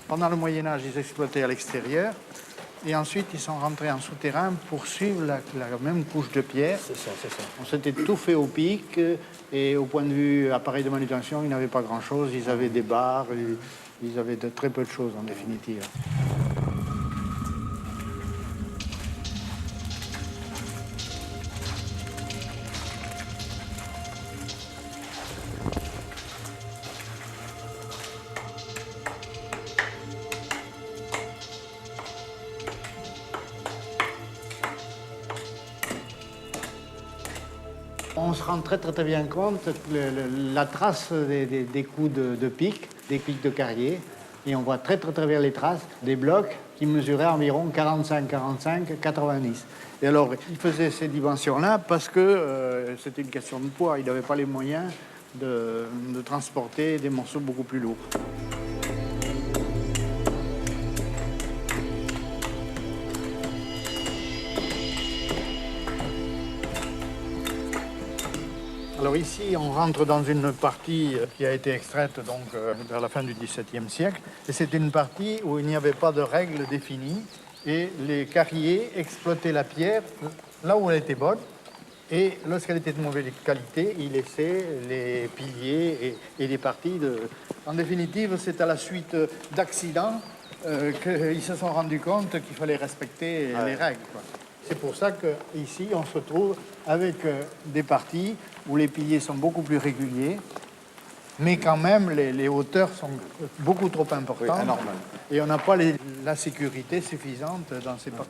Pendant le Moyen-Âge, ils exploitaient à l'extérieur. Et ensuite, ils sont rentrés en souterrain pour suivre la même couche de pierre. C'est ça, c'est ça. On s'était tout fait au pic. Et au point de vue appareil de manutention, ils n'avaient pas grand-chose. Ils avaient des barres. Ils avaient de très peu de choses, en définitive. On se rend très bien compte la trace des coups de pic, des pics de carrier. Et on voit très bien les traces des blocs qui mesuraient environ 45, 90. Et alors, il faisait ces dimensions-là parce que c'était une question de poids. Il n'avait pas les moyens de transporter des morceaux beaucoup plus lourds. Alors ici, on rentre dans une partie qui a été extraite donc, vers la fin du XVIIe siècle. Et c'est une partie où il n'y avait pas de règles définies. Et les carriers exploitaient la pierre là où elle était bonne. Et lorsqu'elle était de mauvaise qualité, ils laissaient les piliers et les parties de... En définitive, c'est à la suite d'accidents qu'ils se sont rendus compte qu'il fallait respecter les règles, quoi. C'est pour ça qu'ici, on se retrouve avec des parties où les piliers sont beaucoup plus réguliers, mais quand même, les hauteurs sont beaucoup trop importantes. Oui, anormal. Et on n'a pas la sécurité suffisante dans ces parties.